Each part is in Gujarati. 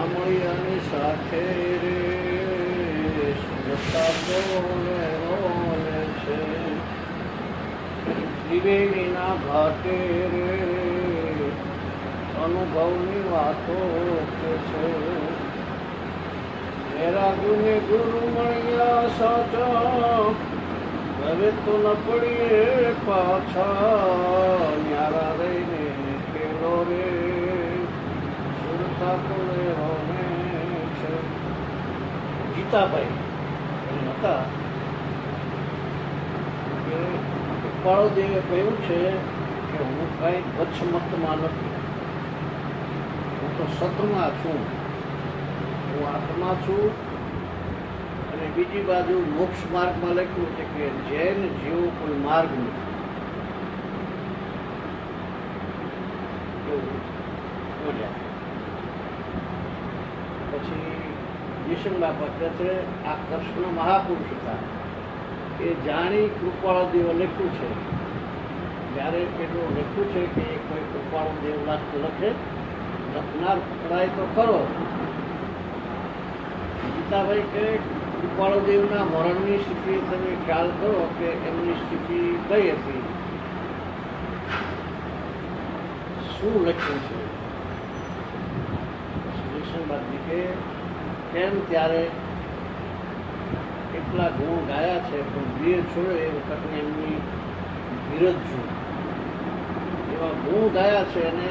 આમળિયાની સાથે રે રોલે રોલે છે, ત્રિવેણીના ઘાટે રે અનુભવની વાતો કે છે. મેરા ગુરુ મળ્યા સાચા, હવે તો ન પડીએ પાછા. ન્યારા રહીને ખેલો રે સુરતા તો રોને છે. ગીતાભાઈ હતા કે કૃપાળુદેવે કહ્યું છે કે હું કાંઈ કચ્છ મતમાં નથી, હું તો સતમાં છું, હું આત્મા છું. અને બીજી બાજુ મોક્ષ માર્ગમાં લખ્યું છે કે જૈન જેવો કોઈ માર્ગ નથી. પછી વિષ્ણુ બાપા કહે છે આ કૃષ્ણ મહાપુરુષ હતા એ જાણી કૃપાળુદેવે લખ્યું છે. જ્યારે પેલું લખ્યું છે કે કોઈ કૃપાળુદેવ લખે, લખનાર પકડાય તો ખરો. ગીતાભાઈ કહે કૃપાળુદેવના મરણની સ્થિતિ તમે ખ્યાલ કરો કે એમની સ્થિતિ કઈ હતી, શું લખ્યું છે. વિષ્ણુબાજી કે કેમ ત્યારે એટલા ગુણ ગાયા છે પણ વીર છોડે એ વખતની એમની ધીરજ છું એવા ગુણ ગાયા છે. અને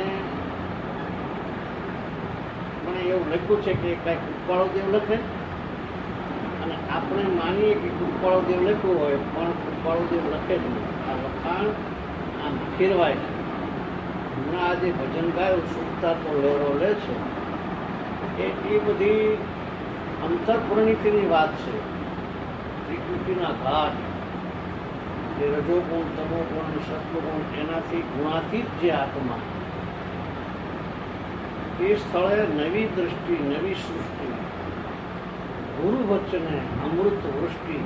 મને એવું લખ્યું છે કે કાંઈ કૃપાળુદેવ લખે અને આપણે માનીએ કે કૃપાળુદેવ લખ્યું હોય પણ કૃપાળુદેવ લખે જ નહીં. આ લખાણ આમ ફેરવાય છે. હમણાં આજે ભજન ગાયું સુખતા તો લેરો લે છે એ બધી અંતરપ્રણિતિની વાત છે. ત્રિકૃતિના ઘાટ જે રજોગુણ તમોગુણ અને સત્વગુણ એનાથી ગુણાતીત જે આત્મા એ સ્થળે નવી દ્રષ્ટિ, નવી સૃષ્ટિ, ગુરુ વચને અમૃત વૃષ્ટિ,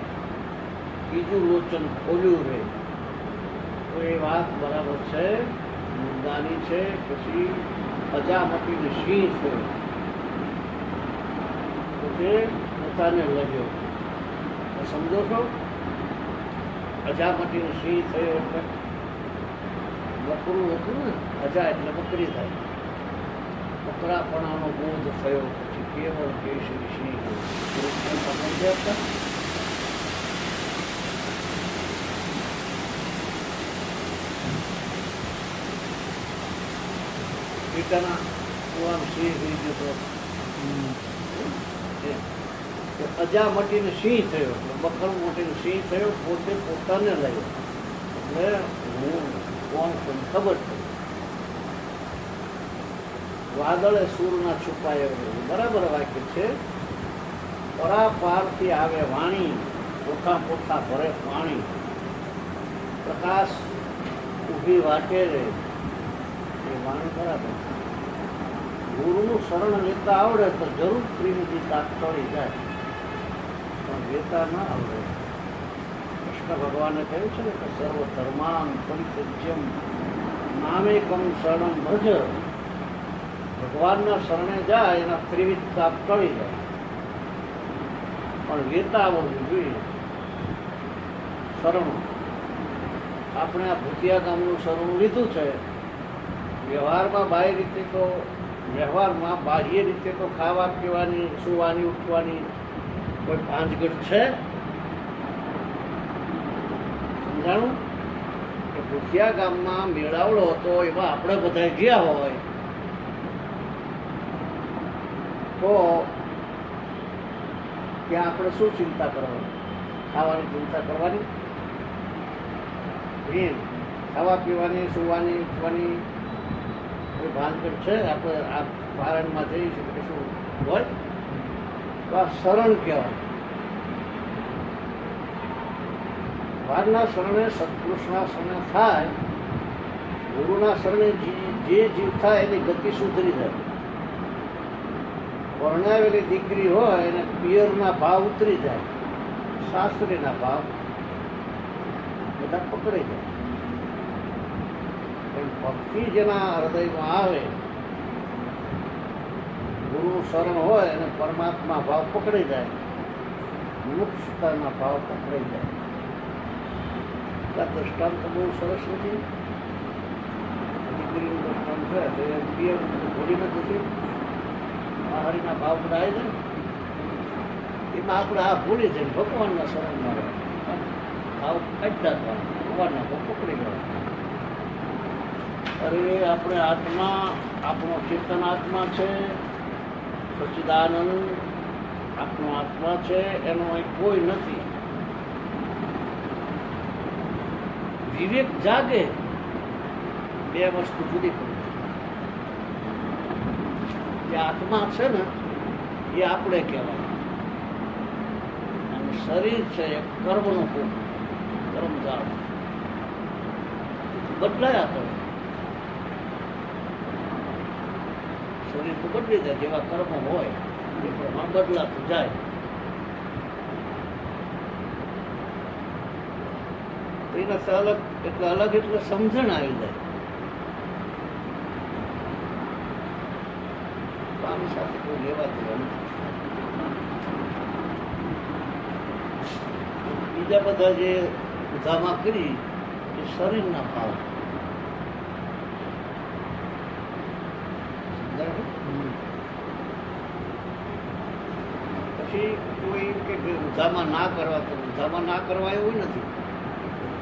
ત્રીજું લોચન ખોલ્યું રહે. તો એ વાત બરાબર છે, મુદ્દાની છે. પછી અજામતીને સિંહ થયો તો તે પોતાને લગ્યો. સમજો છો? અજામતીનો સિંહ થયો એટલે બકરું હતું ને, અજા એટલે બકરી થાય. બકરાપણાનો બોધ થયો પછી કેવળ કેસરી સિંહ હતા. પિતાના કુવાનું સિંહ થઈ ગયો તો અજામતીને સિંહ થયો એટલે બકરું મોટીનો સિંહ થયો, પોતે પોતાને લયો એટલે હું કોણ છું ખબર પડી. વાદળે સૂરના છુપાયો બરાબર વાક્ય છે. પરાપારથી આવે વાણી, પોતા પોતા ભરે પાણી, પ્રકાશ ઊભી વાટે રે એ વાણી બરાબર. ગુરુનું શરણ લેતા આવડે તો જરૂર ત્રિનિધિ તાત્કાલિક જાય, પણ લેતા ના આવડે. કૃષ્ણ ભગવાને કહ્યું છે ને કે સર્વ ધર્માન પરિત્યજ્યમ નામેકમ શરણમ ભજ. ભગવાનના શરણે જાય એના ત્રિવિધ તાપ ટળી જાય, પણ લેતા આવડવું જોઈએ શરણું. આપણે આ ભૂતિયા ગામનું શરણું લીધું છે. વ્યવહારમાં બાહ્ય રીતે તો વ્યવહારમાં બાહ્ય રીતે તો ખાવા પીવાની, સુવાની, ઉઠવાની કોઈ ભાંજગઢ છે. સમજાણું કે ભૂતિયા ગામમાં મેળાવડો હતો એમાં આપણે બધા ગયા હોય તો ત્યાં આપણે શું ચિંતા કરવાની? ખાવાની ચિંતા કરવાની, ખાવા પીવાની, સુવાની, ઉઠવાની કોઈ ભાનગઢ છે? આપણે આ પારણમાં જઈ શકીએ શું હોય તો આ શરણ કહેવાય. ભગવાનના શરણે, સત્પુરુષના શરણે થાય, ગુરુના શરણે જે જીવ થાય એની ગતિ સુધરી જાય. પરણાવેલી દીકરી હોય એને પિયરના ભાવ ઉતરી જાય, શાસ્ત્રીના ભાવ બધા પકડાઈ જાય. ભક્તિ જેના હૃદયમાં આવે, ગુરુ શરણ હોય અને પરમાત્મા ભાવ પકડી જાય, મુક્તતાના ભાવ પકડી જાય. આ દ્રષ્ટાંત બહુ સરસ નથી. દીકરીનું દ્રષ્ટાંત છે તો એ પિયર ઘોડીને નથી આ હરિના ભાવ બધા આવી જાય ને એમાં આપણે આ ભૂલી જઈને ભગવાનના શરણમાં રહે, ભાવ કાઢતા હતા, ભગવાનના ભાવ પકડી ગયા. અરે આપણે આત્મા, આપણો ચેતન આત્મા છે, સચ્ચિદાનંદ આપણો આત્મા છે, એનો અહીં કોઈ નથી. વિવેક જાગે, બે વસ્તુ જુદી પડી. જે આત્મા છે ને એ આપણે કહેવાય, અને શરીર છે એ કર્મનું કર્મજાળ બદલાયા કરે. શરીર તો બદલી જાય, જેવા કર્મ હોય એ પ્રમાણ બદલાતું જાય. એના અલગ એટલે સમજણ આવી જાય. આની સાથે કોઈ લેવા દેવા નથી. બીજા બધા જે ઉધામાં કરી એ શરીરના ભાવ. પછી કોઈ કે ઉધામાં ના કરવા, તો ઉધામાં ના કરવા એવું નથી,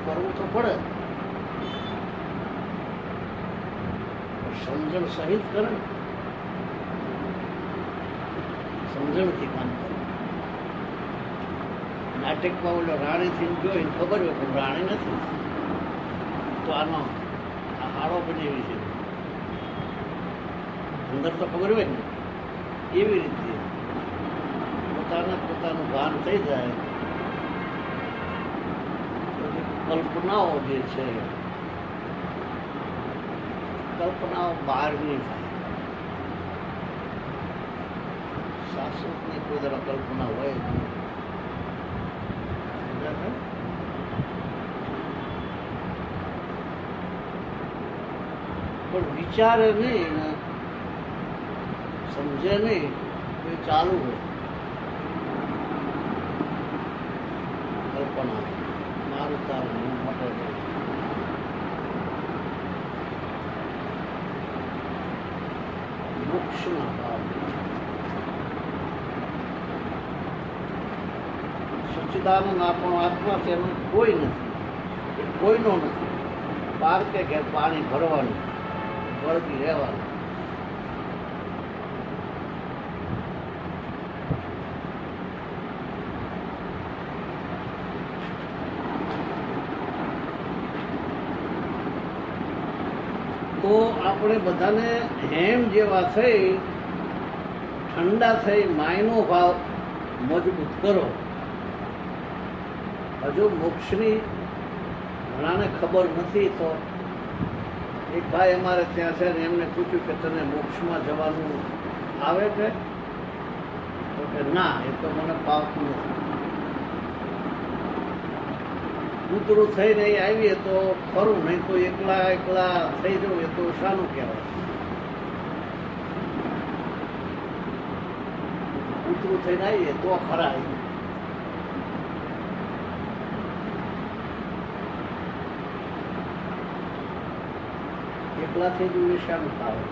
કરવું તો પડે. સમજણ સહિત કરે, સમજણથી કામ કરે. નાટકમાં ઓલો રાણીથી જોઈને ખબર હોય પણ રાણી નથી, તો આનો આ હાડો બની એવી છે, અંદર તો ખબર હોય ને. એવી રીતે પોતાનું ભાન થઈ જાય તો કલ્પનાઓ જે છે, કલ્પનાઓ બહારની થાય. શાશ્વતની કોઈ દર કલ્પના હોય પણ વિચારે નહીં ને સમજે નહીં એ ચાલુ હોય. કલ્પના મારું તારું માટે મોક્ષના ભાવ. સચ્ચિદાનંદ આપણો આત્મા છે, એનું કોઈ નથી, એ કોઈનો નથી. પાર્કે ઘેર પાણી ભરવાનું, વળગી રહેવાનું. તો આપણે બધાને હેમ જેવા થઈ, ઠંડા થઈ, માયનો ભાવ મજબૂત કરો. હજુ મોક્ષની ઘણાને ખબર નથી. તો એક ભાઈ અમારે ત્યાં છે ને, એમને પૂછ્યું કે તને મોક્ષમાં જવાનું આવે છે? તો કે ના, એ તો મને પાવતું નથી. કૂતરું થઈને આવીએ તો ખરું, નહીં તો એકલા થઈ જવું એ તો શાનું કહેવાય? કૂતરું થઈને આવીએ તો ખરા. એકલાથી જ શાનું ખાવે?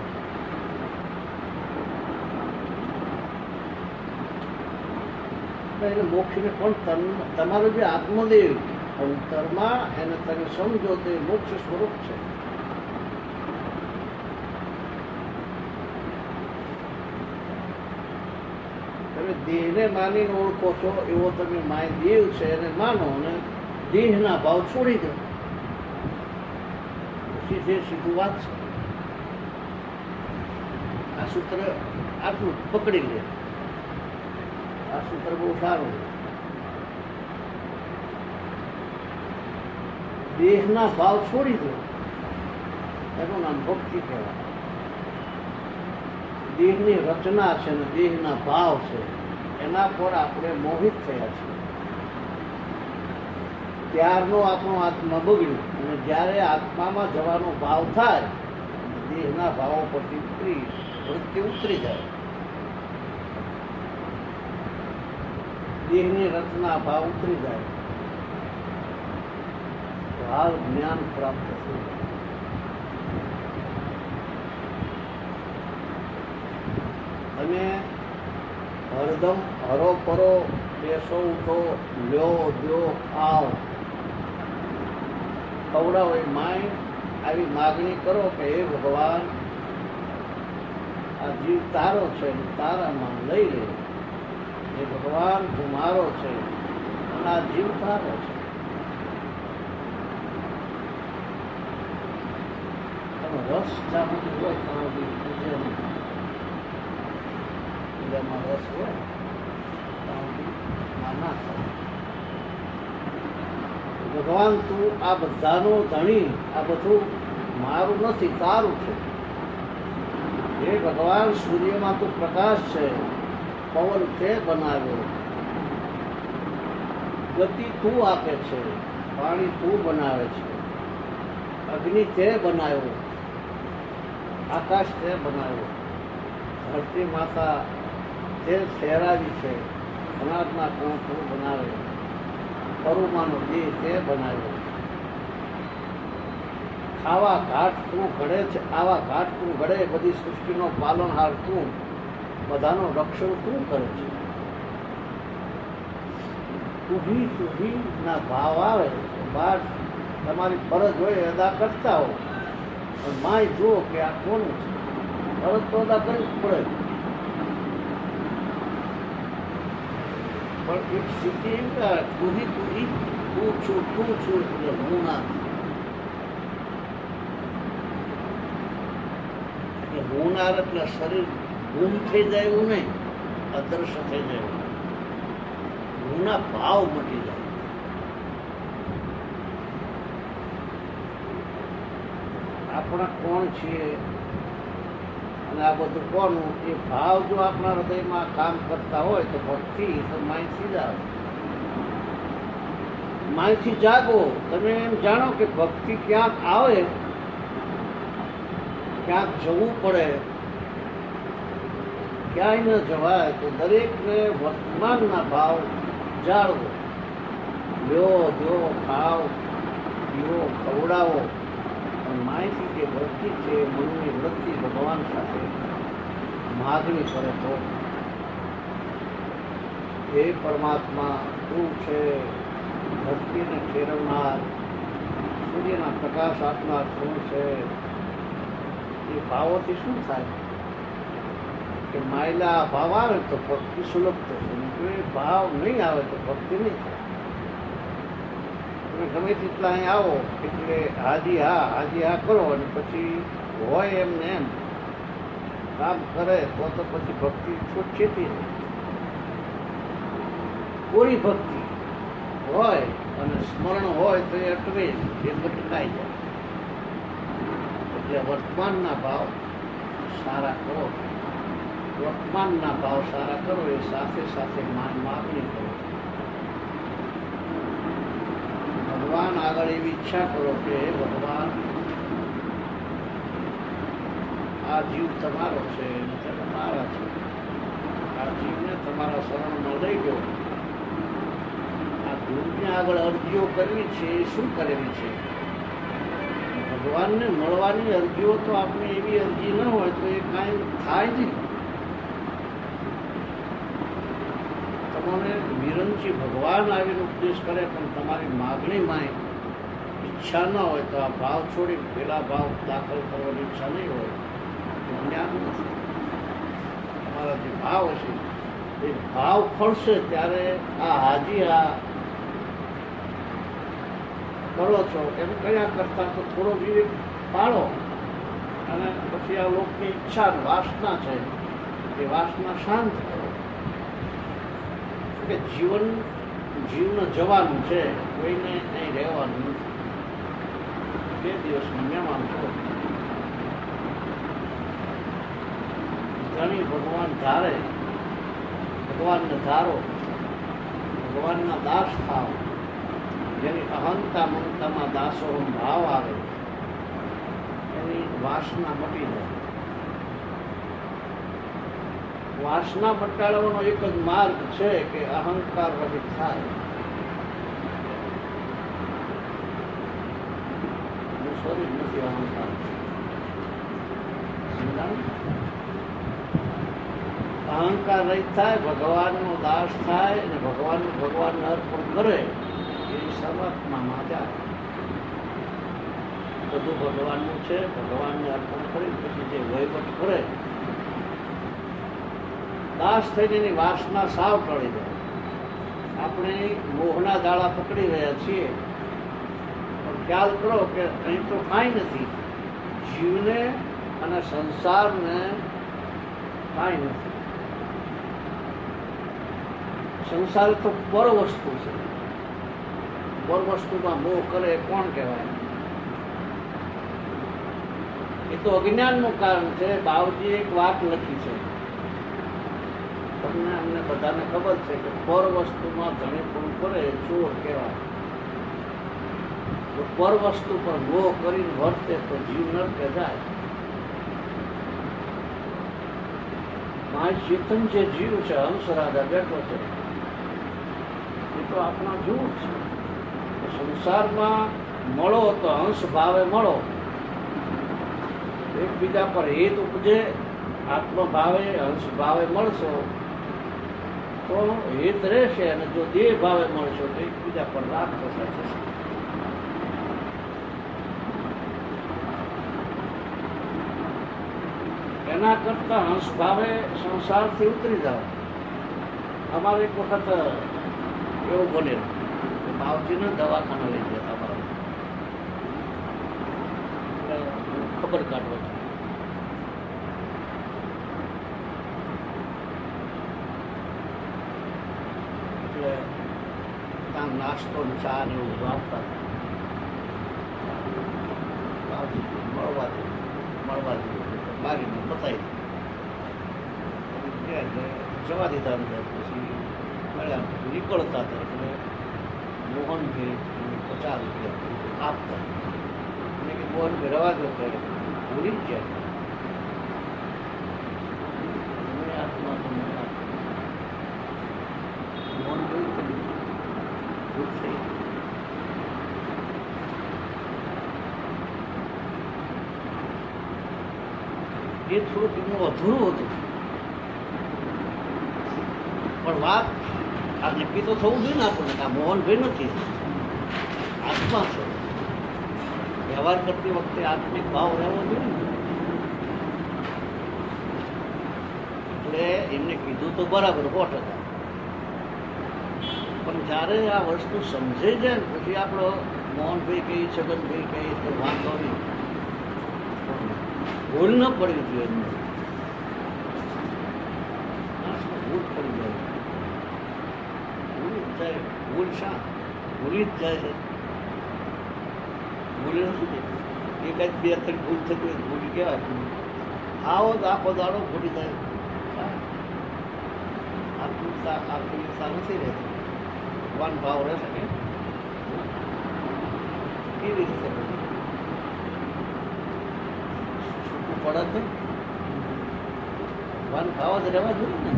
એટલે મોક્ષને પણ તમારું જે આત્મદેવ અંતરમાં એને તમે સમજો તો મોક્ષ સ્વરૂપ છે. તમે દેહને માનીને ઓળખો છો એવો તમે માય દેવ છે એને માનો અને દેહના ભાવ છોડી દો. સીધું વાત છે. આ સૂત્ર આટલું પકડી લે. આ સૂત્ર બહુ સારું. દેહના ભાવ છોડી દો, એનું નામ ભક્તિ કહેવાય. દેહની રચના છે ને દેહના ભાવ છે, એના પર આપણે મોહિત થયા છીએ. ત્યારનો આપણો આત્મા બગડ્યો, અને જ્યારે આત્મામાં જવાનો ભાવ થાય દેહના ભાવો પરથી વૃત્તિ ઉતરી જાય. દેહની રચના ભાવ ઉતરી જાય તો હાલ જ્ઞાન પ્રાપ્ત થઈ જાય. અને હરદમ હરો પરો બેસો ઉઠો લ્યો દ્યો આવ ખવડાવો એ માય આવી માગણી કરો કે હે ભગવાન આ જીવ તારો છે તારામાં લઈ લે. હે ભગવાન તું મારો છે અને આ જીવ તારો છે. તમે રસ ચામડી હોય ચામડી પૂજે પૂજામાં રસ હોય ચામડીમાં ના થાય. ભગવાન તું આ બધાનો ધણી, આ બધું મારું નથી તારું છે. હે ભગવાન સૂર્યમાં તું પ્રકાશ છે, પવન તે બનાવ્યો, ગતિ તું આપે છે, પાણી તું બનાવે છે, અગ્નિ તે બનાવ્યો, આકાશ તે બનાવ્યો, ધરતી માતા તે ફેરાવી છે, અનાજના કણ તું બનાવે, કરુમાનો દેહ તે બનાવ્યો, આવા ઘાટ તું ઘડે છે, આવા ઘાટ તું ઘડે, બધી સૃષ્ટિનો પાલનહાર તું, બધાનો રક્ષણ તું કરે છે. તું ના ભાવ આવે બહાર તમારી ફરજ હોય અદા કરતા હો, પણ માય જુઓ કે આ કોનું છે, ફરજ તો અદા કરવી જ પડે. પણ એક સ્થિતિ એમ કે તું છું એટલે હું ના. હોનાર એટલે શરીર ગુમ થઈ જાય એવું નહીં, અદ્રશ્ય થઈ જાય. ગુના ભાવ મટી જાય. આપણા કોણ છીએ અને આ બધું કોનું, એ ભાવ જો આપણા હૃદયમાં કામ કરતા હોય તો ભક્તિ તો માહિતી જ આવે. માહિતી જાગો. તમે એમ જાણો કે ભક્તિ ક્યાંક આવે, ક્યાંક જવું પડે, ક્યાંય ન જવાય, તો દરેકને વર્તમાનના ભાવ જાળવો. લ્યો દ્યો ખાઓ પીવો ખવડાવો. પણ માહિતી જે ભક્તિ છે, મનની વૃત્તિ ભગવાન સાથે માગણી કરે તો એ પરમાત્મા તું છે, ભક્તિને ઠેરવનાર, સૂર્યના પ્રકાશ આપનાર તું છે. એ ભાવોથી શું થાય કે માયલા ભાવ આવે તો ભક્તિ સુલભ થશે, જો એ ભાવ નહીં આવે તો ભક્તિ નહીં થાય. તમે ગમે તેટલા અહીં આવો એટલે હાજી હા કરો અને પછી હોય એમને એમ કામ કરે તો પછી ભક્તિ છૂટછેતી નહીં. પૂરી ભક્તિ હોય અને સ્મરણ હોય તો એ અટવે, એ ભટકાઈ જાય. એટલે વર્તમાનના ભાવ સારા કરો, વર્તમાનના ભાવ સારા કરો, એ સાથે સાથે માગણી કરો. ભગવાન આગળ એવી ઈચ્છા કરો કે ભગવાન આ જીવ તમારો છે, તમારા છે, આ જીવને તમારા શરણમાં લઈ ગયો. આ ગુરુને આગળ અરજીઓ કરવી છે, એ શું કરેલી છે? ભગવાનને મળવાની અરજીઓ તો આપણે એવી અરજી ન હોય તો એ કાંઈ થાય નહીં. તમને વિરંચી ભગવાન આવીને ઉપદેશ કરે પણ તમારી માગણીમાં ઈચ્છા ન હોય તો આ ભાવ છોડી પેલા ભાવ દાખલ કરવાની ઈચ્છા નહીં હોય તો જ્ઞાન નથી. તમારા જે ભાવ હશે એ ભાવ ફળશે ત્યારે આ હાજી આ કરો છો એમ કયા કરતા તો થોડો વિવેક પાડો અને પછી આ લોકની ઈચ્છા વાસના છે એ વાસના શાંત કરો. કે જીવને જવાનું છે, કોઈને અહીં રહેવાનું નથી. 2 દિવસનું મહેમાન છો. ઘણી ભગવાન ધારે, ભગવાનને ધારો, ભગવાનના દાસ થાવ. જેની અહંતા મમતામાં દાસોહમ ભાવ આવે એની વાસના મટી જાય. વાસના મટાડવાનો એક જ માર્ગ છે કે અહંકાર રહિત થાય. હું શરીર નથી અહંકાર. અહંકાર રહિત થાય, ભગવાનનો દાસ થાય અને ભગવાનને અર્પણ કરે એ સર્વાત્મામાં જાય. બધું ભગવાનનું છે, ભગવાનને અર્પણ કરી પછી જે વહીવટ કરે દાસ થઈને એની વાસના સાવ ટળી જાય. આપણે મોહના જાળા પકડી રહ્યા છીએ પણ ખ્યાલ કરો કે અહીં તો કાંઈ નથી. જીવને અને સંસારને કાંઈ નથી. સંસાર તો પર વસ્તુ છે. પર વસ્તુમાં મોહ કરે કોણ કહેવાય? એ તો અજ્ઞાનનું કારણ છે. બાવજીએ એક વાત લખી છે, તમને અમને બધાને ખબર છે કે પર વસ્તુમાં ધણી પૂરું કરે ચોર કહેવાય. તો પર વસ્તુ પર મોહ કરીને વર્તે તો જીવ નરકે જાય. માય ચેતન જે જીવ છે, હંસરાજા બેઠો છે, એ તો આપણા જૂથ છે. સંસારમાં મળો તો હંસ ભાવે મળો, એકબીજા પર હિત ઉપજે. આત્મભાવે હંસ ભાવે મળશો તો હિત રહેશે, અને જો દેહ ભાવે મળશો તો એકબીજા પર રાગ પસાર થશે. એના કરતા હંસ ભાવે સંસારથી ઉતરી જાઓ. અમારે એક વખત એવું બનેલું કે બાવજીને દવાખાના લઈ ગયા અમારા, ખબર કાઢવા એટલે ત્યાં નાસ્તો ને ચા ને એવું આપતા. બાવજી મળવા બારીને બતાવી જવા દીધા અંદર. પછી મળ્યા નીકળતા હતા એટલે મોહનભાઈ 50 રૂપિયા આપતા. એટલે કે મોહનભાઈ રવા દો ત્યારે ભૂલી જ ગયા. મોહનભાઈ ભૂલ થઈ. એ થોડુંક એનું અધૂરું હતું. પણ વાત આ નક્કી તો થવું જોઈએ ને આપણને કે આ મોહનભાઈ નથી, આત્મા છે. વ્યવહાર કરતી વખતે આત્મિક ભાવ રહેવો જોઈએ. એટલે એમને કીધું તો બરાબર 100%. પણ જ્યારે આ વસ્તુ સમજાઈ જાય ને પછી આપણો મોહનભાઈ કહી, છગનભાઈ કહી તો વાંધો નહીં. ભૂલ ન પડવી જોઈએ એમને. ભૂલ પડી જાય, ભૂલી જ જાય. ભૂલ શા ભૂલી જ જાય છે? ભૂલી નથી. એક જ 2-3 ભૂલ થતી હોય ભૂલી કહેવાય. આવો તો આખો દાડો ભૂલી જાય. આત્મીયતા નથી રહેતી. ભગવાન ભાવ રહેશે કે કેવી રીતે પડે છે? ભગવાન ભાવ જ રહેવા જોઈએ ને.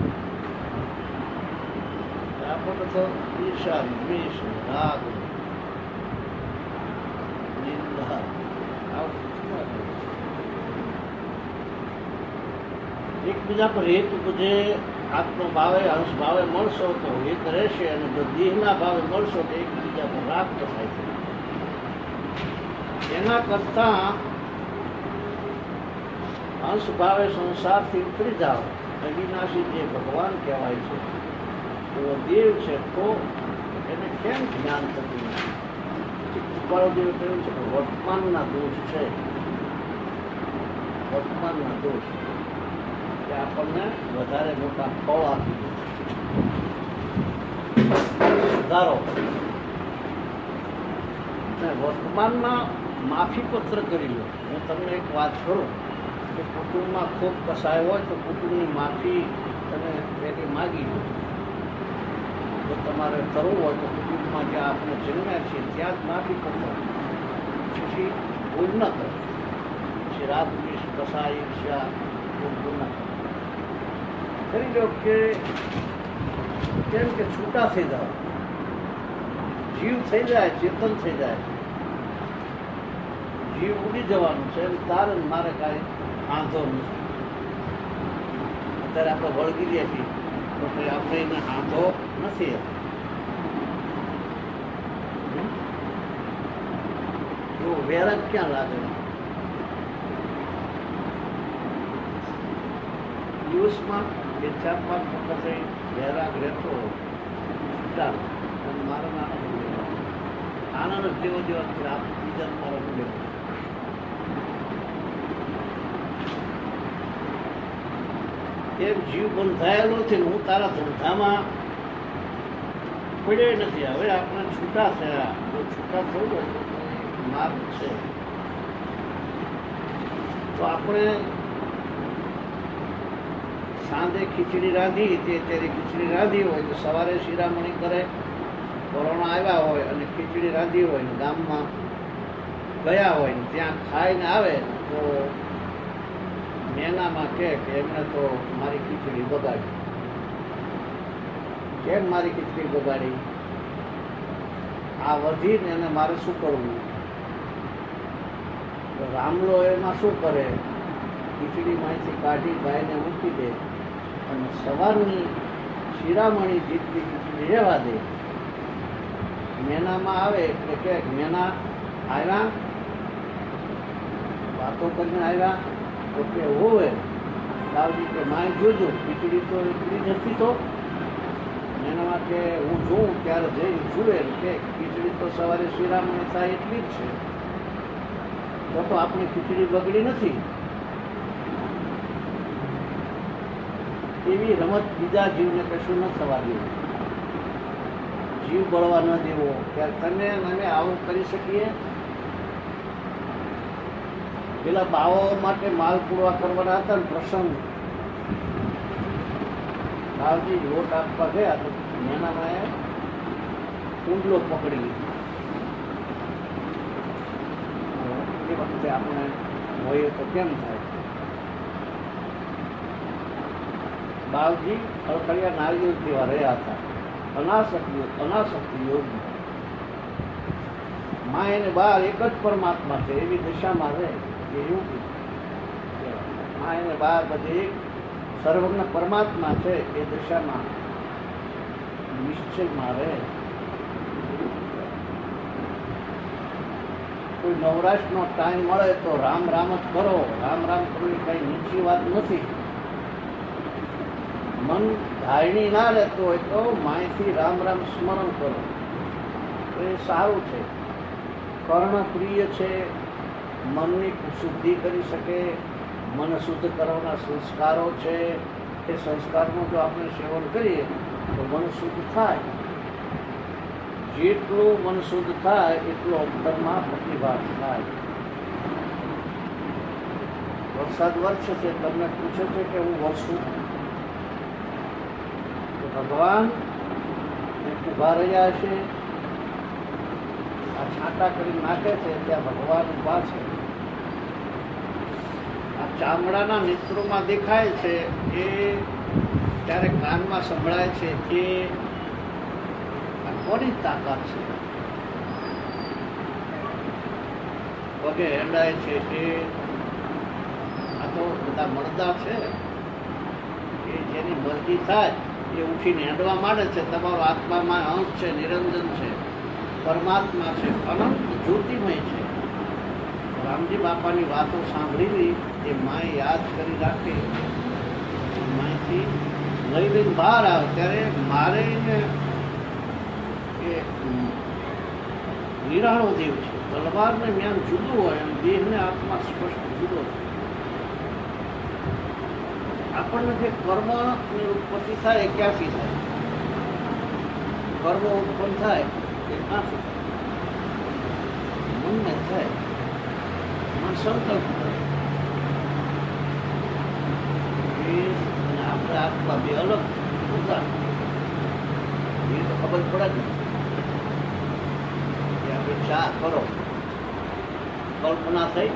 આપણે તો ઈર્ષા, દ્વેષ, રાગ, નિંદા એકબીજા પર હિત ઉપજે. આત્મભાવે હંસ ભાવે મળશો તો હિત રહેશે, અને જો દેહના ભાવે મળશો તો એકબીજા પર રાગ થાય છે. એના કરતા હંસ ભાવે સંસારથી ઉતરી જાઓ. અવિનાશી જે ભગવાન કહેવાય છે એવો દેવ છે, તો એને કેમ જ્ઞાન થતું નથી? દેવ કહ્યું છે કે વર્તમાનના દોષ છે. વર્તમાનના દોષ કે આપણને વધારે મોટા ફળ આપી દે. સુધારો વર્તમાનમાં માફી પત્ર કરી લો. હું તમને એક વાત કરું કે કુટુંબમાં ખૂબ કસાય હોય તો કુટુંબની માફી તમે પેલી માગી લો. જો તમારે કરવું હોય તો કુટુંબમાં જ્યાં આપણે જન્મ્યા છીએ ત્યાં જ માફી કરવો. પછી ભૂલ ન કરો. પછી રાગ, દ્વેષ, કસાય, ઈર્ષ્યા ભૂલ ન કરો. કરી લો કે કેમ કે છૂટા થઈ જાઓ, જીવ થઈ જાય, ચેતન થઈ જાય, જીવ ઉડી જવાનું છે. તારે મારે કાંઈ વાંધો નથી. અત્યારે આપણે વળગી રહ્યા છીએ તો આપણે એને હાંધો નથી. એવો વેરાગ ક્યાં લાગે? દિવસમાં 2-4-5 વખત વેરાગ રહેતો છૂટા મારા નાના આનંદ જેવો જેવા બીજા મારા લેવો. એમ જીવ બંધાયેલો છે ને હું તારા ધંધામાં પડ્યો નથી. હવે આપણે છૂટા થયા, જો છૂટા થયું માર્ગ છે તો આપણે સાંજે ખીચડી રાંધી તે ત્યારે ખીચડી રાંધી હોય તો સવારે શિરામણી કરે. કોરોના આવ્યા હોય અને ખીચડી રાંધી હોય ને ગામમાં ગયા હોય ને ત્યાં ખાઈને આવે તો મેનામાં કે એમણે તો મારી ખીચડી બગાડી. કેમ મારી ખીચડી બગાડી? આ વધીને એને મારે શું કરવું? તો રામલો એમાં શું કરે? ખીચડીમાંથી કાઢી ગાયને મૂકી દે અને સવારની શિરામણી જેટલી ખીચડી રહેવા દે. મેનામાં આવે એટલે કે મેના આવ્યા, વાતો કરીને આવ્યા તો કે હોવે લાવજી કે માય જોજો ખીચડી તો એટલી નથી. તો મેનામાં કે હું જોઉં ત્યારે જઈને જુએ કે ખીચડી તો સવારે શિરામણી થાય એટલી જ છે, તો આપણી ખીચડી બગડી નથી. એવી રમત બીજા જીવને કશું ન થવા દેવું, જીવ બળવા ન દેવો. ત્યારે તમે અમે આવું કરી શકીએ. પેલા બાવો માટે માલ પૂરવા કરવાના હતા ને પ્રસંગ, બાવજી લોટ આપવા ગયા તો મેનામાં કુંડલો પકડી લીધો. એ વખતે આપણે હોય તો કેમ થાય? બાવજી ખળખળિયા નારિયેળ જેવા રહ્યા હતા, અનાસક્તિ યોગી. માં એને બહાર એક જ પરમાત્મા છે એવી દશામાં રહે એ યોગી. માં એને બહાર બધી સર્વજ્ઞ પરમાત્મા છે એ દશામાં નિશ્ચયમાં રહે. કોઈ નવરાશનો ટાઈમ મળે તો રામ રામ જ કરો. રામ રામ કરવી કઈ નીચી વાત નથી. મન ધારણી ના રહેતો હોય તો માયથી રામ રામ સ્મરણ કરો તો એ સારું છે. કર્ણ પ્રિય છે, મનની શુદ્ધિ કરી શકે. મન શુદ્ધ કરવાના સંસ્કારો છે. એ સંસ્કારનું જો આપણે સેવન કરીએ તો મન શુદ્ધ થાય. જેટલું મન શુદ્ધ થાય એટલો અંતરમાં પ્રતિભાસ થાય. વરસાદ વરસે છે, તમને પૂછે છે કે હું વરસું? ભગવાન ઉભા રહ્યા છે, આ છાંટા કરી નાખે છે ત્યાં ભગવાન ઉભા છે. આ ચામડાના નેત્રોમાં દેખાય છે એ ત્યારે કાનમાં સંભળાય છે એ આ કોની તાકાત છે? પગે હેડાય છે એ આ તો બધા મરદા છે એ જેની મરજી થાય એ ઉઠીને હેડવા માંડે છે. તમારો આત્મામાં અંશ છે, નિરંજન છે, પરમાત્મા છે, અનંત જ્યોતિમય છે. રામજી બાપાની વાતો સાંભળેલી એ માએ યાદ કરી રાખે. માહિતી લઈ લઈને બહાર આવે ત્યારે મારે એને એ નિરાળો દેવ છે. તલવારને જ્ઞાન જુદું હોય અને દેહને આત્મા સ્પષ્ટ જુદો છે. આપણને જે કર્મની ઉત્પત્તિ થાય એ ક્યાંથી થાય? કર્મ ઉત્પન્ન થાય એ ક્યાંથી થાય? મનને થાય. મન સંકલ્પ કરે. અને આપણે આત્મા બે અલગ જુદા એ તો ખબર પડે જ કે આપણે ચા કરો કલ્પના થઈ,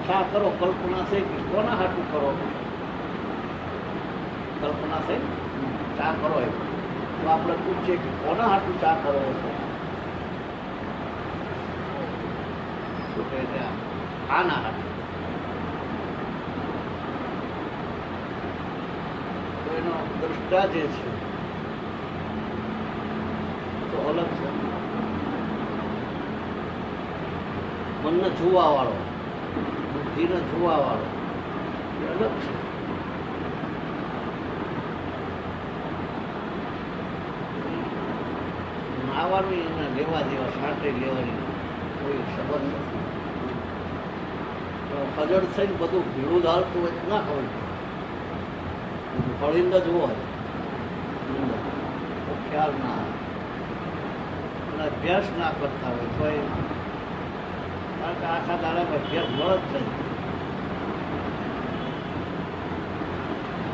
ચા કરો કલ્પના થઈ કે કોના હાટું કરો? કલ્પના થઈ ચા કરો એમ તો આપણે પૂછીએ કે કોના હાટું ચા કરો છો? શું કહે છે? આના હાટું. તો એનો દ્રષ્ટા જે છે તો અલગ છે. મનને જોવા વાળો, બુદ્ધિને જોવા વાળો એ અલગ છે. નાવાનું એને લેવા દેવા, સાંટે લેવાની કોઈ સંબંધ નથી. ખજડ થઈને બધું ભીડું ધારતું હોય ના ખબર ફળિંદ જ હોય તો ખ્યાલ ના આવે અને અભ્યાસ ના કરતા હોય તો કારણ કે આખા દાડામાં અભ્યાસ મળે જ થાય.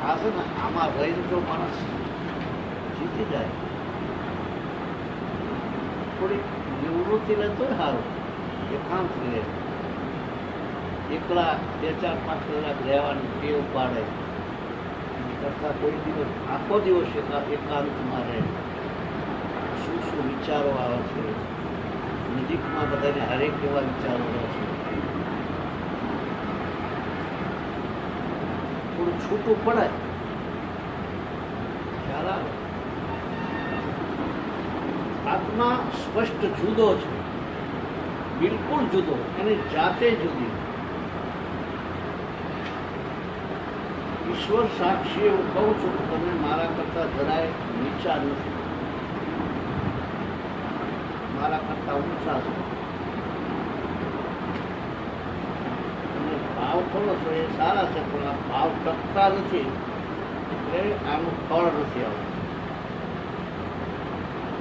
આ છે ને આમાં રહીને જો માણસ જીતી જાય, થોડીક નિવૃત્તિ લે તો સારું, એકાંત લે, એકલા 2-4-5 કલાક રહેવાની ટેવ પાડે કરતાં કોઈ દિવસ આખો દિવસ એકાંતમાં રહે. શું શું વિચારો આવે છે, નજીકમાં બધાને હરેક એવા વિચારો રહે છે. થોડું છૂટું પડે ખ્યાલ આવે. આત્મા સ્પષ્ટ જુદો છે, બિલકુલ જુદો, એની જાતે જુદી. ઈશ્વર સાક્ષી એવું કહું છું કે તમે મારા કરતાં જરાય નીચા નથી, મારા કરતાં ઊંચા છો. તમે ભાવ કરો છો એ સારા છે, પણ આ ભાવ ટકતા નથી એટલે આનું ફળ નથી આવતું.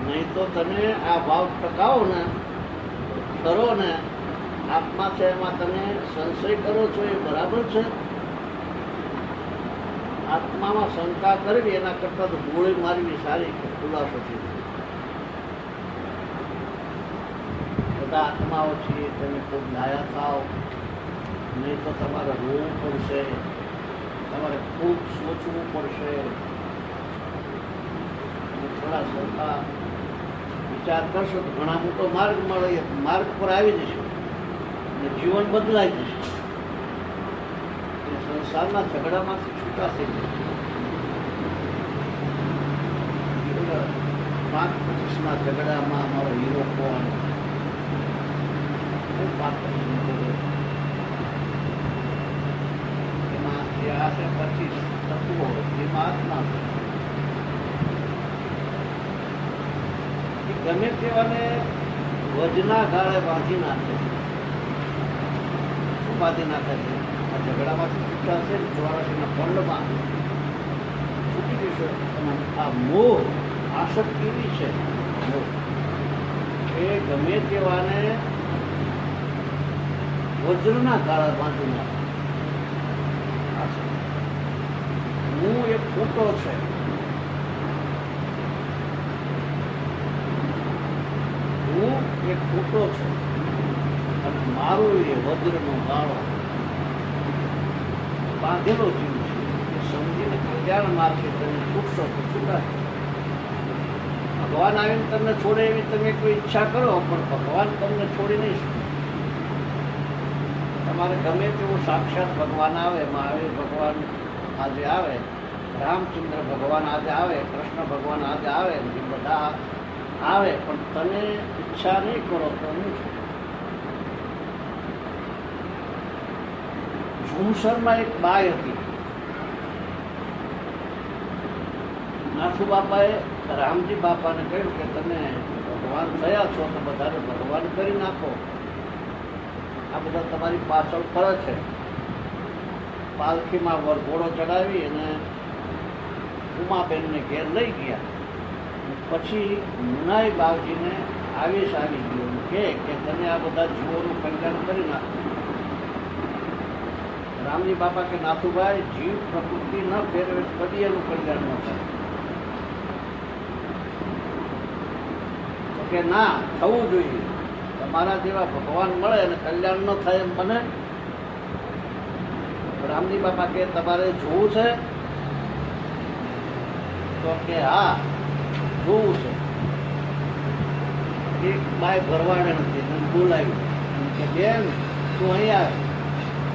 નહીં તો તમે આ ભાવ ટકાવો ને, કરો ને, આત્મા છે એમાં તમે સંશય કરો છો એ બરાબર છે. આત્મામાં શંકા કરવી એના કરતાં તો ગોળી મારવી સારી ખુલાસો છે. બધા આત્માઓ છીએ, તમે ખૂબ ડાયા થાવ, નહીં તો તમારે રોવું પડશે, તમારે ખૂબ સોચવું પડશે. થોડા શંકા વિચાર કરશો તો ઘણા મોટો માર્ગ મળે, માર્ગ પર આવી જશે અને જીવન બદલાઈ જશે. સંસારના ઝઘડામાંથી છૂટા થઈ જશે. 5-25ના ઝઘડામાં અમારો હીરો કોણ, એમાં જે આશે 25 તત્વો એમાં આત્મા ગમે તેવાને વજના ગાળે બાંધી નાખે. શું બાંધી નાખે છે? આ ઝઘડામાંથી છૂટા છે, ચોરાસીના પંડમાં છૂટી જશો. અને આ મોહ આસક્તિ એવી છે, મોહ એ ગમે તેવાને વજ્રના ગાળા બાંધી નાખે. હું એક ખોટો છે, હું એક ખોટો છું અને મારું એ વજ્રનો ગાળો બાંધેલો જીવ છે. એ સમજીને કલ્યાણ માર્ગે તમે છૂટશો તો છૂટા. ભગવાન આવીને તમને છોડે એવી તમે કોઈ ઈચ્છા કરો, પણ ભગવાન તમને છોડી નહીં શકે. તમારે ગમે તેવું સાક્ષાત ભગવાન આવે, મહાવીર ભગવાન આજે આવે, રામચંદ્ર ભગવાન આજે આવે, કૃષ્ણ ભગવાન આજે આવે, એ બધા આવે, પણ તમે ઈચ્છા નહીં કરો તો નહીં છે. ઝુમસરમાં એક બાઈ હતી. નાથુ બાપાએ રામજી બાપાને કહ્યું કે તમે ભગવાન થયા છો તો બધાને ભગવાન કરી નાખો. આ બધા તમારી પાછળ ફરે છે. પાલખીમાં વરઘોડો ચડાવી અને ઉમાબેનને ઘેર લઈ ગયા. પછી મુનાઈ બાવજીને આવેશ આવી ગયો કે તમે આ બધા જીવોનું કલ્યાણ કરી નાખો. રામજી બાપા કે નાથુભાઈ, જીવ પ્રકૃતિ ન ફેરવે કદી એનું કલ્યાણ ન થાય. તો કે ના, થવું જોઈએ. તમારા જેવા ભગવાન મળે અને કલ્યાણ ન થાય એમ બને. રામજી બાપા કે તમારે જોવું છે તો કે હા જોવું છે. એક બાય ભરવાડે નથી મને બોલાવ્યું કે બેન તું અહીં આવે.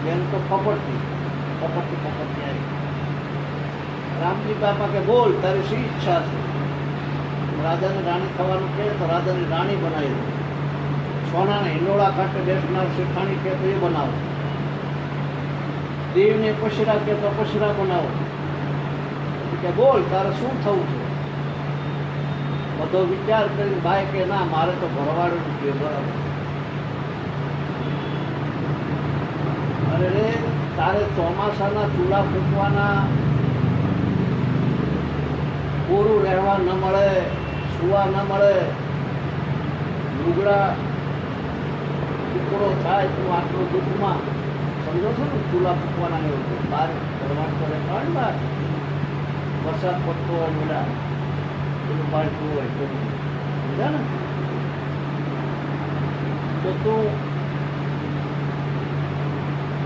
બેન તો કપડથી આવી. રામજી બાપા કે બોલ તારી શી ઈચ્છા છે? રાજાની રાણી થવાનું કહે તો રાજાની રાણી બનાવી દો. સોનાના હિંડોળા કાંઠે બેસનાર શેઠાણી કે તો એ બનાવો. દેવને પશરા કે તો પશરા બનાવો. કે બોલ તારે શું થવું છે? બધો વિચાર કરીને ભાઈ કે ના મારે તો ભરવાડું જોઈએ. બરાબર. અરે રે તારે ચોમાસાના ચૂલા ફૂંકવાના, કોરું રહેવા ન મળે, સુવા ન મળે, લુગડા ટુકડો થાય તું આટલું દુઃખમાં સમજો છો ને? ચૂલા ફૂંકવાના એવું બહાર ભરવાડ કરે કાઢ બહાર વરસાદ પડતો હોય બધા પેલું પાડતું હોય તો સમજા ને? તો તું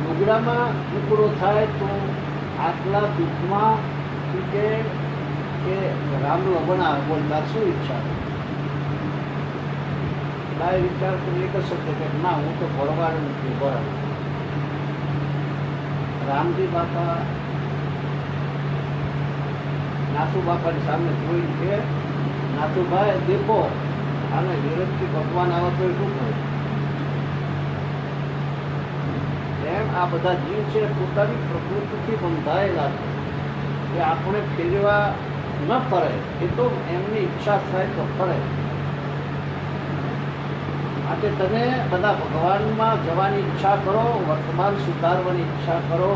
લુગડામાં ટુકડો થાય તો આટલા દુઃખમાં તું કે રામનો બનાવે. બોલ તાર શું ઈચ્છા? બાય વિચાર કરી એક જ શબ્દ કે ના હું તો ભરવાડ નથી. બરાબર. રામજી બાપા નાથુ બાપાની સામે જોઈ કે નાથુભાઈ દેખો આને વિરોધથી ભગવાન આવે તો શું કરે? એમ આ બધા જીવ છે પોતાની પ્રકૃતિથી બંધાયેલા છે કે આપણે ફેરવા ન ફરે. એ તો એમની ઈચ્છા થાય તો ફરે. આજે તમે બધા ભગવાનમાં જવાની ઈચ્છા કરો, વર્તમાન સુધારવાની ઈચ્છા કરો,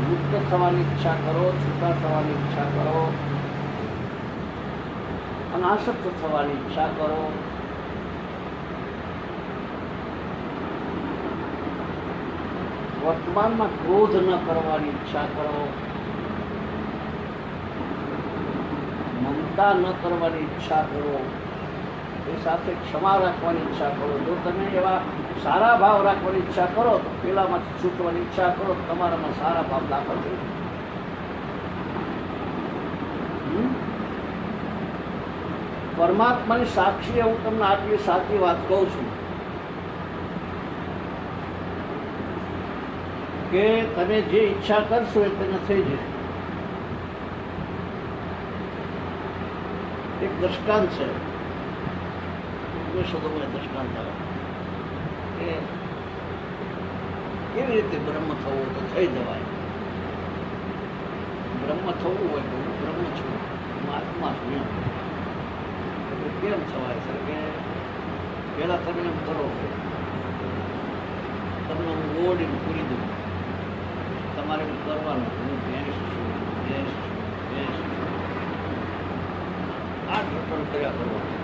મુક્ત થવાની ઈચ્છા કરો, છૂટા થવાની ઈચ્છા કરો, અનાસક્ત થવાની ઈચ્છા કરો. વર્તમાનમાં ક્રોધ ન કરવાની ઈચ્છા કરો, મમતા ન કરવાની ઈચ્છા કરો, એ સાથે ક્ષમા રાખવાની ઈચ્છા કરો. જો તમે એવા સારા ભાવ રાખવાની ઈચ્છા કરો તો પેલામાંથી છૂટવાની ઈચ્છા કરો તો તમારામાં સારા ભાવ દાખલ થઈ જાય. પરમાત્માની સાક્ષી હું તમને આટલી સાચી વાત કહું છું કે તમે જે ઈચ્છા કરશો એ તેને થઈ જશે. એક દ્રષ્ટાંત છે, દ્રષ્ટાંત આવે કે કેવી રીતે બ્રહ્મ થવું તો થઈ જવાય. બ્રહ્મ થવું હોય તો હું બ્રહ્મ છું, હું આત્મા છું. એટલે કેમ થવાય છે કે પહેલાં તમે એમ કરો કે તમને હું ઓડીને પૂરી દઉં. તમારે એમ કરવાનું હું ભેંસ છું. આ ઘટન કર્યા કરવાનું.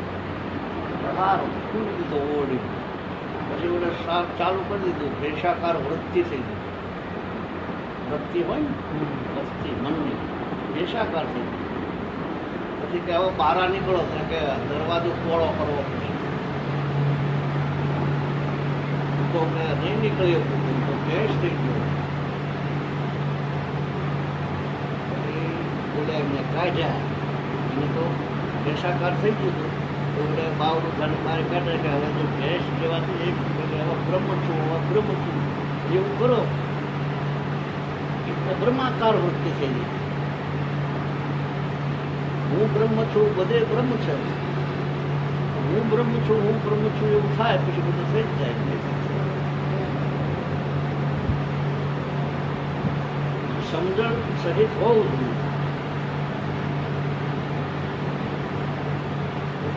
સારું પૂરી દીધો ઓડી. પછી ઓલે સાર ચાલુ કરી દીધું. ભેષાકાર વૃત્તિ થઈ ગઈ. વૃત્તિ હોય ને વૃત્તિ મનની ભેષાકાર થઈ ગઈ. પછી કે હવે બહાર નીકળો કે દરવાજો પોળો કરવો પડશે. તો મેં નહીં નીકળ્યો તો ભેંસ થઈ ગયો. પછી બોલે એમને કાઢ્યા એને તો ભેષાકાર થઈ ગયું હતું. એટલે બાવડું ઘણી મારી કાઢે કે હવે જો ભેંસ જેવાથી એક હવે બ્રહ્મ છું એવું કરો એટલે બ્રહ્માકાર વૃત્તિ થઈ ગઈ. હું બ્રહ્મ છું, બધે બ્રહ્મ છે. હું બ્રહ્મ છું એવું થાય પછી બધું થઈ જ જાય. સમજણ સહિત હોવું જોઈએ.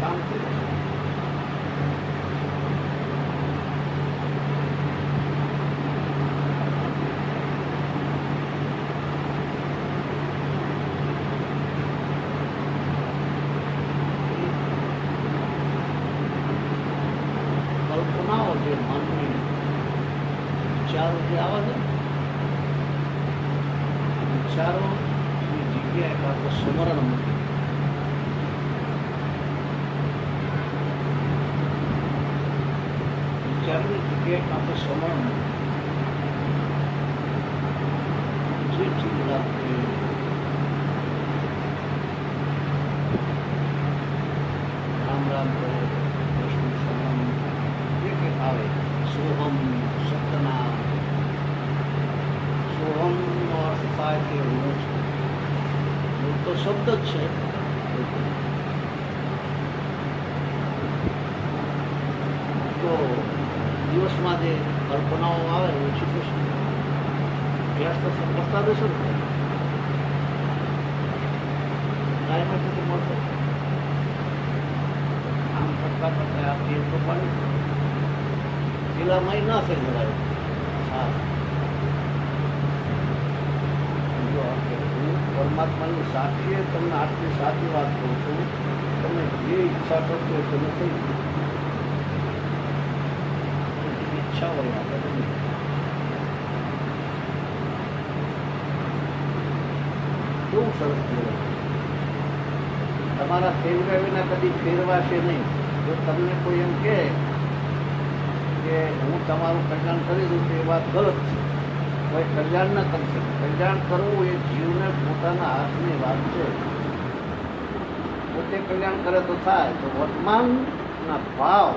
કામ થઈ જાય. કલ્પનાઓ જે મનની વિચારો જે આવે છે વિચારોની જગ્યાએ કાં તો સ્મરણ મૂકી વિચારની જગ્યાએ કાં તો સ્મરણ મૂકી જે ચીજ લાગતી શબ્દ જ છે. તો દિવસમાં જે કલ્પનાઓ આવે ઓછી થશે. અભ્યાસ તો સમજતા દેશો ને ટાઈમ સુધી મળશે. આમ કરતા કરતા આ ટેવ તો પાડી પેલામાં ના થઈ જવાય. હા, હું પરમાત્માની સાક્ષીએ તમને આટલી સાચી વાત કહું છું. તમે જે ઈચ્છા કરશો એ તમે થઈ ઈચ્છા હોય આપણે કેવું સરસ કહેવાય. તમારા ફેરવ્યા વિના કદી ફેરવાશે નહીં. જો તમને કોઈ એમ કહે કે હું તમારું કલ્યાણ કરી દઉં તો એ વાત ગલત છે. કોઈ કલ્યાણ ન કરી શકે. કલ્યાણ કરવું એ જીવને પોતાના હાથની વાત છે. પોતે કલ્યાણ કરે તો થાય. તો વર્તમાનના ભાવ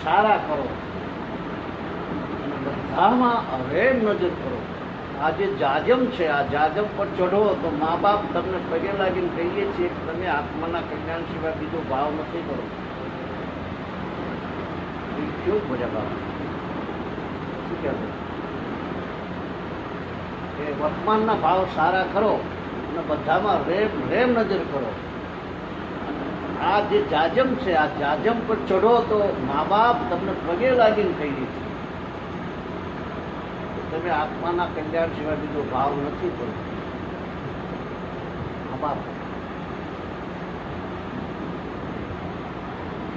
સારા કરો અને બધામાં અવેર નજર કરો. આ જે જાજમ છે આ જાજમ પર ચઢો તો મા બાપ તમને પગે લાગીને કહીએ છીએ કે તમે આત્માના કલ્યાણ સિવાય બીજો ભાવ નથી કરો. કેવું મજા બાપ શું કહેવું કે વર્તમાનના ભાવ સારા કરો અને બધામાં રેમ નજર કરો. આ જે જાજમ છે આ જાજમ પર ચઢો તો મા બાપ તમને પગે લાગીને કહીએ છીએ તમે આત્માના કલ્યાણ સિવાય બીજો ભાવ નથી કરતો. મા બાપ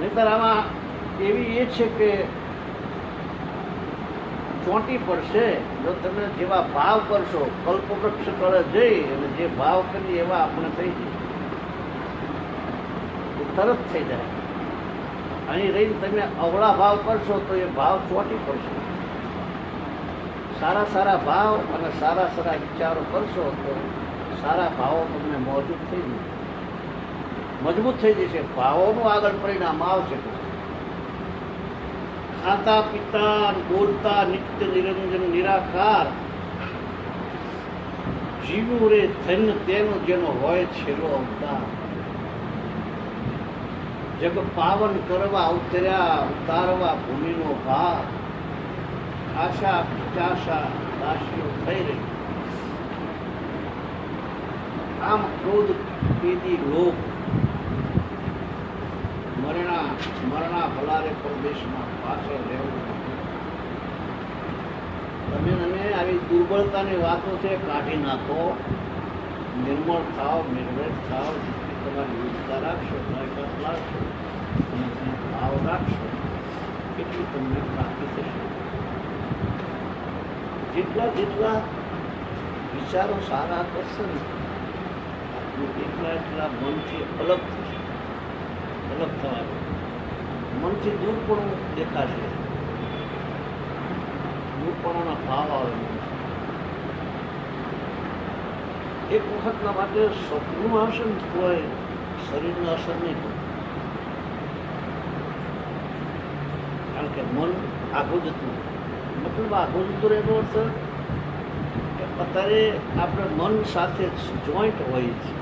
નહીતર આમાં એવી એ છે કે ચોંટી પડશે. જો તમે જેવા ભાવ કરશો કલ્પવૃક્ષ તળે જઈ અને જે ભાવ કરીએ એવા આપણે થઈ જાય એ તરત થઈ જાય. અહીં રહીને તમે અવળા ભાવ કરશો તો એ ભાવ ચોંટી પડશે. સારા સારા ભાવ અને સારા સારા વિચારો કરશો તો સારા ભાવો તમને મજબૂત થઈ જશે. મજબૂત થઈ જશે. ભાવોનું આગળ પરિણામ આવશે. ખાતા પીતા બોલતા નિત્ય નિરંજન નિરાકાર જીવું રે ધન્ય તેનો જેનો હોય છેલ્લો અવતાર. જગ પાવન કરવા ઉતારવા ભૂમિનો ભાર. આશા પિચાશા દાસીઓ થઈ રહી. આમ ક્રોધ પેદી લોક મરણા ભલારે પ્રદેશમાં પાછળ રહેવું. તમે આવી દુર્બળતાની વાતો છે કાઢી નાખો. નિર્મળ થાવ, નિર્ભેદ થાવ. જેટલી તમારી વિવિધતા રાખશો, લાયકાત લાગશો અને ભાવ રાખશો એટલી તમને પ્રાપ્તિ થશે. જેટલા વિચારો સારા કરશે ને એટલા મનથી અલગ થશે. અલગ થવાનું મનથી દૂર પણ દેખાશે. દૂરપણોના ભાવ આવે. એક વખતના માટે સ્વપ્નું આવશે ને કોઈ શરીરને અસર નહીં કરે. કારણ કે મન આઘું જતું. મતલબ આઘું જતું એનો અર્થ કે અત્યારે આપણે મન સાથે જોઈન્ટ હોઈએ છીએ.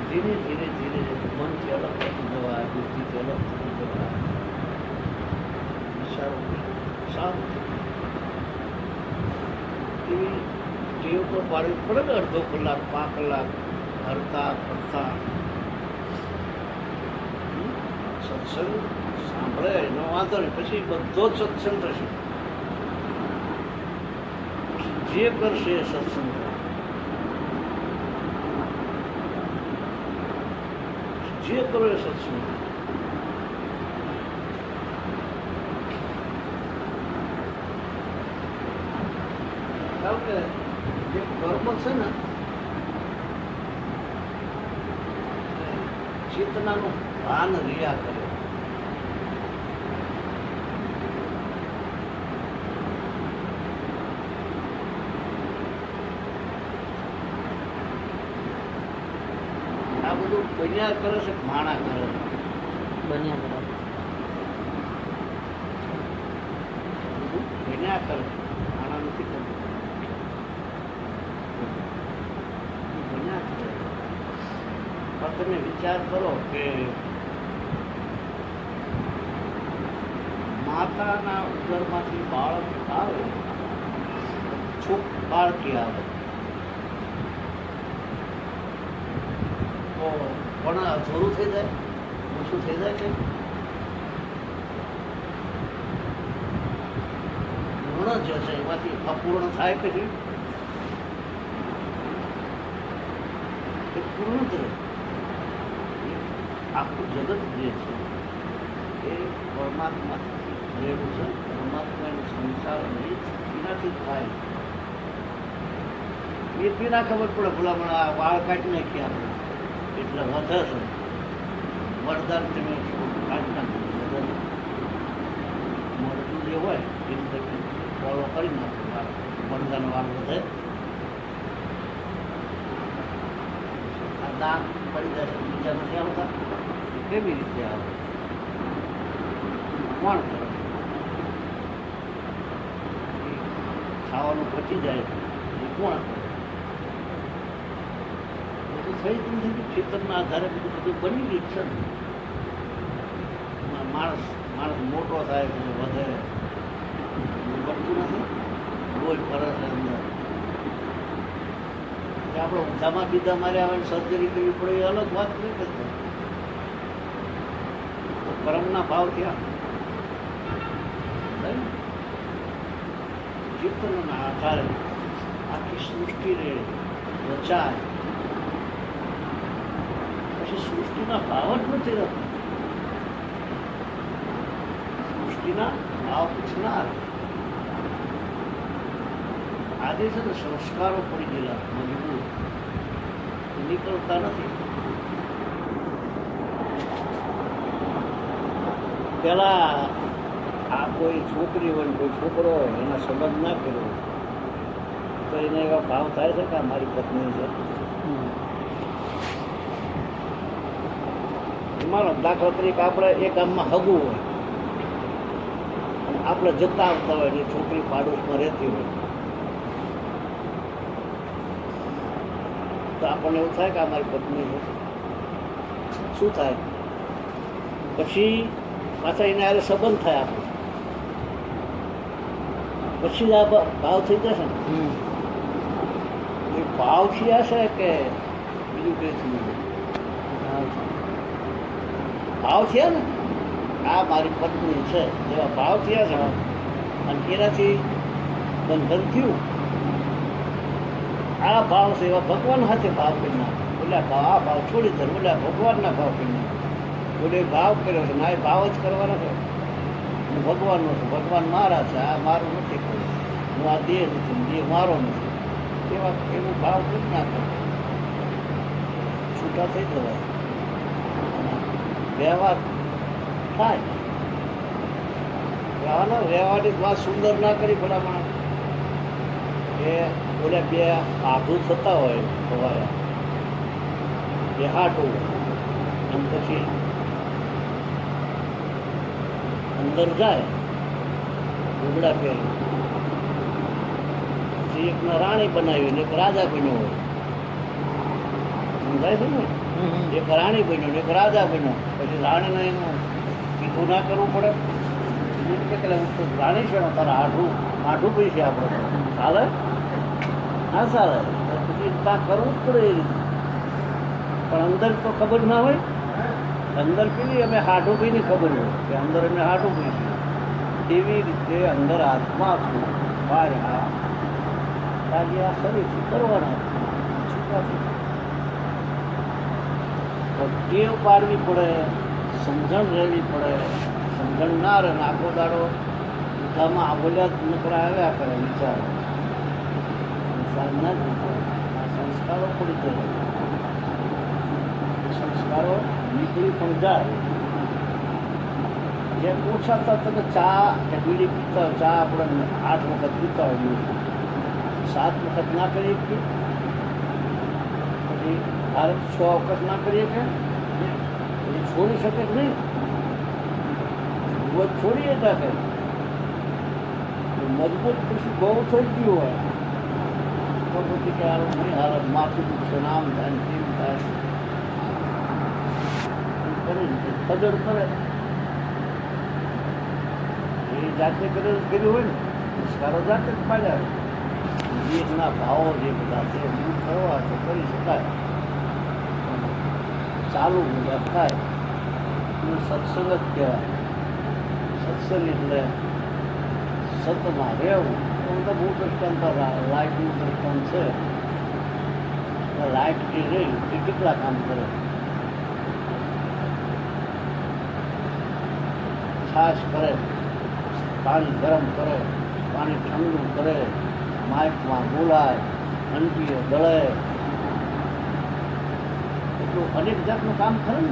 ધીરે ધીરે ધીરે મનથી અલગ થતું જવાય, બુદ્ધિથી અલગ થતું જવાય. વિચારો શાંત એવી ટેવ તો પાડવી પડે ને. અડધો કલાક 5 કલાક હરતા ફરતા સત્સંગ સાંભળે એનો વાંધો નહીં. પછી બધો જ સત્સંગ થશે. જે કરશે એ સત્સંગ. જે કરો એ સત્સંગ. કારણ કે જે કર્મ છે ને ચેતનાનું ભાન રહ્યા કરે. આ બધું બન્યા કરે છે, માણા કરે છે. બન્યા કરે બન્યા કરે માણા નથી કરતું. બન્યા કરે તમે વિચાર કરો કે માતાના ઉદરમાંથી બાળક આવે, બાળકી આવે તો પણ અધૂરું થઈ જાય, ઓછું થઈ જાય કે પૂર્ણ જે છે એમાંથી અપૂર્ણ થાય કે એ પૂર્ણ જ રહે. આખું જગત જે છે એ પરમાત્માથી રહેલું છે. પરમાત્માનો સંસાર નહીં એનાથી થાય. એથી ના ખબર પડે ભલામણ આ વાળ કાઢી નાખીએ આપણે એટલે વધે છે. વરદાન તમે કાઢી નાખો, મળતું જે હોય એ રીતે ફોલો કરી નાખો. વરદાન વાળ વધે. આ દાંત પડી જાય છે, બીજા નથી આવતા. કેવી રીતે આવે? કોણ કરે? ખાવાનું પચી જાય એ કોણ કરે? બધું થઈ જ નથી. ખેતરના આધારે બધું બની ગયું છે. માણસ મોટો થાય છે, વધે, બનતું નથી. રોજ ફરજ અંદર આપણે ઊંધામાં બીજા મારે આવે સર્જરી કરવી પડે એ અલગ વાત નહીં કરતો. કર્મના ભાવ થયા. ચિત્તના આધારે આખી સૃષ્ટિને રચાય. પછી સૃષ્ટિના ભાવ જ નથી રહેતા. સૃષ્ટિના ભાવ પૂછનાર આજે છે ને સંસ્કારો પડી ગયેલા મજબૂત, નીકળતા નથી. પેલા આ કોઈ છોકરી હોય કોઈ છોકરો હોય એના સંબંધ ના કર્યો તો એને એવા ભાવ થાય છે કે આ મારી પત્ની છે. માનો દાખલા તરીકે આપણે એક ગામમાં હગું હોય અને આપણે જતા આવતા હોય એ છોકરી પાડોશમાં રહેતી હોય તો આપણને એવું થાય કે આ મારી પત્ની છે. શું થાય? પછી પાછા એને આરે સંબંધ થાય આપણો, પછી આ ભાવ થઈ જશે ને. એ ભાવ થયા છે કે બીજું કંઈ થયું? ભાવ થયા ને આ મારી પત્ની છે એવા ભાવ થયા છે અને એનાથી બંધન થયું. આ ભાવ છે એવા ભગવાન સાથે ભાવ કરી નાખે. ઓલા ભાવ આ ભાવ છોડી દે, ઓલા ભગવાનના ભાવ કરી નાખે. ઓલે ભાવ કર્યો છે ના એ ભાવ જ કરવાનો છે. હું ભગવાનનો છું, ભગવાન મારા છે, આ મારું નથી કોઈ, હું આ દેહ નથી, દેહ મારો નથી. એવા એવું ભાવ કરી નાખે. છૂટા થઈ જવાય, વ્યવહાર થાય. વ્યવહારની વાત સુંદર ના કરી ભલામણ. એ ઓલે બે આઘું થતા હોય ખવાયા એ હાટું અને પછી અંદર જાય લુગડા પહેરી. પછી એકને રાણી બનાવી ને એક રાજા બન્યો હોય. સમજાય છે ને? એક રાણી બન્યો ને એક રાજા બન્યો. પછી રાણીને એનું કીધું ના કરવું પડે. રાણી છે ને તારા આઠું પૈસે આપણે ચાલે ના ચાલે. પછી ત્યાં કરવું જ પડે એ રીતે. પણ અંદર તો ખબર ના હોય. અંદર પેલી અમે હાડું પીની ખબર હોય કે અંદર અમે હાડું પીશું. એવી રીતે અંદર આત્મા છું, બહાર આ કાર્ય આ શરીરથી કરવાના છૂટાથી. તો ટેવ પાડવી પડે, સમજણ રહેવી પડે. સમજણ ના રહે આખો દાડો ઊંધામાં આબોલ્યા જ નકરા આવ્યા કરે વિચારો. સંસાર ના જ વિચાર. આ સંસ્કારો પડી જાય. સંસ્કારો નીકળી પણ જાય. જે ઓછા થતા તો ચા કે બીડી પીતા હોય, ચા આપણે 8 વખત પીતા હોય દિવસ, 7 વખત ના કરીએ કે પછી 6 વખત ના કરીએ કે પછી છોડી શકે જ નહીં. રોજ છોડીએ નાખે. મજબૂત પછી બહુ થઈ ગયું હોય તો પછી કે નહીં હાલત માથું દુખશે, આમ થાય તેમ થાય. કરીને ખજડ કરે એ જાતે કર્યું હોય ને સંસ્કારો જાતે જ પાડ્યા જીવના ભાવો જે બધા છે દૂર કરવા તો કરી શકાય ચાલુ મુજબ થાય એનું સત્સંગ જ કહેવાય સત્સંગ એટલે સતમાં રહેવું તો બહુ દ્રષ્ટાંત લાઇટનું દ્રષ્ટાંત છે લાઇટ જે રહી એ કેટલા કામ કરે છાશ કરે પાણી ગરમ કરે પાણી ઠંડુ કરે માઇકમાં બોલાય ઘંટીઓ દળે એટલું અનેક જાતનું કામ કરે ને